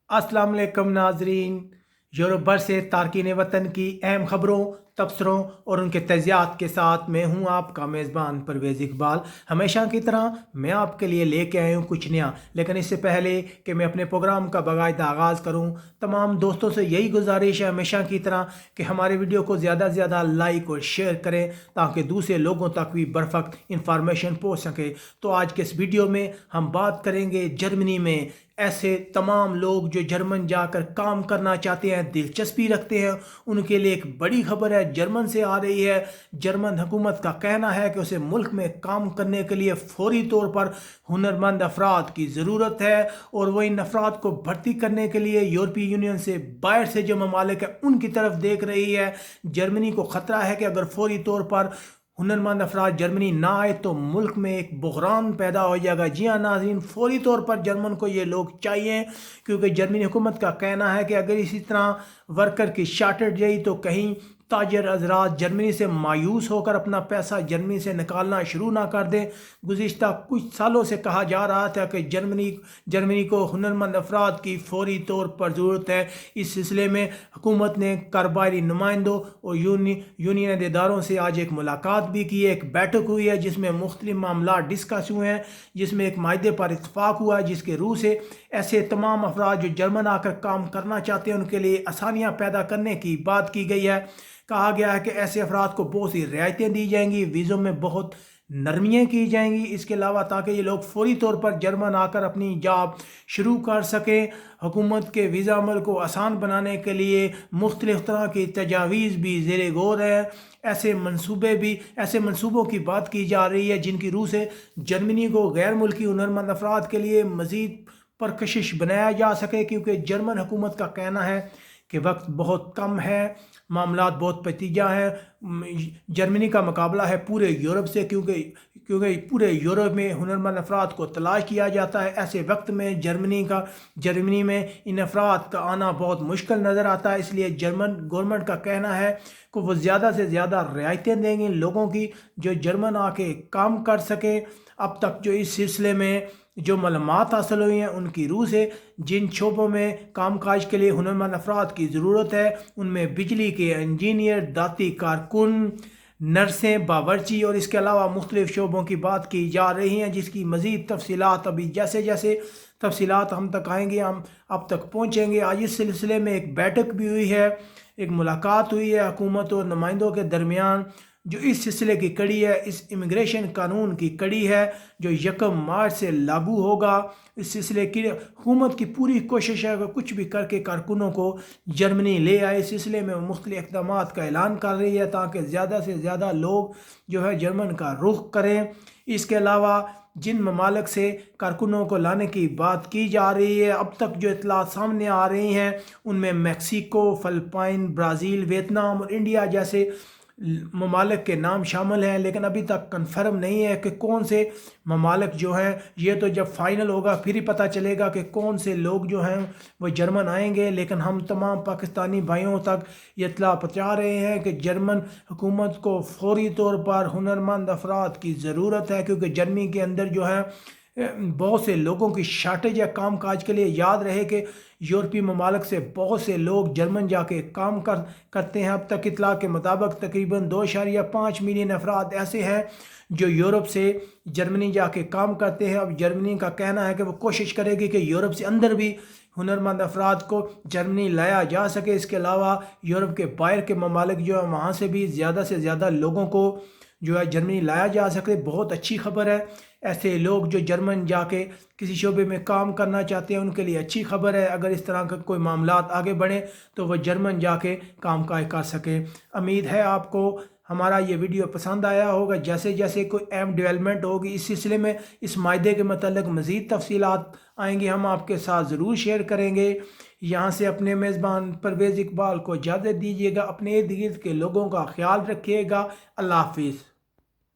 अस्सलाम वालेकुम नाजरीन। यूरोप भर से तारकीन वतन की अहम खबरों, तबसरों और उनके तजियात के साथ मैं हूं आपका मेज़बान परवेज़ इकबाल। हमेशा की तरह मैं आपके लिए लेके आया हूं कुछ नया। लेकिन इससे पहले कि मैं अपने प्रोग्राम का बाकायदा आगाज़ करूं, तमाम दोस्तों से यही गुजारिश है हमेशा की तरह कि हमारे वीडियो को ज़्यादा से ज़्यादा लाइक और शेयर करें ताकि दूसरे लोगों तक भी बरफक इंफॉर्मेशन पहुंच सके। तो आज के इस वीडियो में हम बात करेंगे जर्मनी में ऐसे तमाम लोग जो जर्मन जाकर काम करना चाहते हैं, दिलचस्पी रखते हैं, उनके लिए एक बड़ी खबर है जर्मन से आ रही है। जर्मन हुकूमत का कहना है कि उसे मुल्क में काम करने के लिए फौरी तौर पर हुनरमंद अफराद की ज़रूरत है और वह इन अफराद को भर्ती करने के लिए यूरोपीय यूनियन से बाहर से जो ममालिक है उनकी तरफ देख रही है। जर्मनी को ख़तरा है कि अगर फौरी तौर पर हुनरमंद अफराद जर्मनी ना आए तो मुल्क में एक बहरान पैदा हो जाएगा। जी हाँ नाज़रीन, फौरी तौर पर जर्मन को ये लोग चाहिए क्योंकि जर्मनी हुकूमत का कहना है कि अगर इसी तरह वर्कर की शार्टेज रही तो कहीं ताजर हजरात जर्मनी से मायूस होकर अपना पैसा जर्मनी से निकालना शुरू ना कर दें। गुज़िश्ता कुछ सालों से कहा जा रहा था कि जर्मनी को हुनरमंद अफराद की फौरी तौर पर ज़रूरत है। इस सिलसिले में हुकूमत ने कारोबारी नुमाइंदों और यूनियन इदारों से आज एक मुलाकात भी की है, एक बैठक हुई है जिसमें मुख्तलिफ मामला डिस्कस हुए हैं, जिसमें एक मायदे पर इत्तफाक हुआ है जिसके रूह से ऐसे तमाम अफराद जो जर्मन आकर काम करना चाहते हैं उनके लिए आसानियाँ पैदा करने की बात की गई है। कहा गया है कि ऐसे अफराद को बहुत सी रियायतें दी जाएंगी, वीज़ों में बहुत नरमियाँ की जाएंगी। इसके अलावा ताकि ये लोग फौरी तौर पर जर्मन आकर अपनी जॉब शुरू कर सकें। हुकूमत के वीज़ा अमल को आसान बनाने के लिए मुख्तलिफ़ तरह की तजावीज़ भी ज़ेरे गौर है। ऐसे मंसूबों की बात की जा रही है जिनकी रूह से जर्मनी को गैर मुल्की हुनरमंद अफराद के लिए मज़ीद परकशिश बनाया जा सके, क्योंकि जर्मन हुकूमत का कहना है कि वक्त बहुत कम है, मामलात बहुत पेचीदा हैं। जर्मनी का मुकाबला है पूरे यूरोप से, क्योंकि पूरे यूरोप में हुनरमंद अफराद को तलाश किया जाता है। ऐसे वक्त में जर्मनी में इन अफराद का आना बहुत मुश्किल नज़र आता है। इसलिए जर्मन गवर्नमेंट का कहना है कि वो ज़्यादा से ज़्यादा रियायतें देंगे लोगों की जो जर्मन आके काम कर सके। अब तक जो इस सिलसिले में जो मालूमात हासिल हुई हैं उनकी रूह से जिन शोबों में कामकाज के लिए हुनरमंद अफराद की ज़रूरत है उनमें बिजली के इंजीनियर, दाती कारकुन, नर्सें, बावर्ची और इसके अलावा मुख्तलिफ़ शोबों की बात की जा रही हैं, जिसकी मज़ीद तफसीलात अभी जैसे जैसे तफसीलात हम तक आएंगे हम अब तक पहुँचेंगे। आज इस सिलसिले में एक बैठक भी हुई है, एक मुलाकात हुई है हुकूमत और नुमाइंदों के दरमियान, जो इस सिलसिले की कड़ी है, इस इमिग्रेशन कानून की कड़ी है जो 1 मार्च से लागू होगा। इस सिलसिले की हुकूमत की पूरी कोशिश है कि कुछ भी करके कारकुनों को जर्मनी ले आए। इस सिलसिले में मुख्तलिफ इक़दाम का ऐलान कर रही है ताकि ज़्यादा से ज़्यादा लोग जो है जर्मन का रुख करें। इसके अलावा जिन ममालिक से कारकुनों को लाने की बात की जा रही है, अब तक जो इतलात सामने आ रही हैं उनमें मैक्सिको, फ़िलिपाइन, ब्राज़ील, वियतनाम और इंडिया जैसे ममालिक के नाम शामिल हैं। लेकिन अभी तक कंफर्म नहीं है कि कौन से ममालिक जो हैं, ये तो जब फाइनल होगा फिर ही पता चलेगा कि कौन से लोग जो हैं वो जर्मन आएंगे। लेकिन हम तमाम पाकिस्तानी भाइयों तक ये इत्तला पहुँचा रहे हैं कि जर्मन हुकूमत को फौरी तौर पर हुनरमंद अफराद की ज़रूरत है, क्योंकि जर्मनी के अंदर जो है बहुत से लोगों की शार्टेज है काम काज के लिए। याद रहे कि यूरोपीय ममालिक से बहुत से लोग जर्मन जाके काम करते हैं। अब तक इतला के मुताबिक तकरीबन 2.5 मिलियन अफराद ऐसे हैं जो यूरोप से जर्मनी जाके काम करते हैं। अब जर्मनी का कहना है कि वो कोशिश करेगी कि यूरोप से अंदर भी हुनरमंद अफराद को जर्मनी लाया जा सके। इसके अलावा यूरोप के बाहर के ममालिक जो है वहाँ से भी ज़्यादा से ज़्यादा लोगों को जो है जर्मनी लाया जा सके। बहुत अच्छी खबर है, ऐसे लोग जो जर्मन जाके किसी शोबे में काम करना चाहते हैं उनके लिए अच्छी खबर है। अगर इस तरह का कोई मामलात आगे बढ़े तो वह जर्मन जाके काम काज कर सके। उम्मीद है आपको हमारा ये वीडियो पसंद आया होगा। जैसे जैसे कोई अहम डेवलपमेंट होगी इस सिलसिले में, इस मायदे के मतलब मज़ीद तफसीलात आएंगी, हम आपके साथ ज़रूर शेयर करेंगे। यहाँ से अपने मेज़बान परवेज़ इकबाल को इजाज़त दीजिएगा। अपने इर्द गिर्द के लोगों का ख्याल रखिएगा। अल्लाह हाफिज़।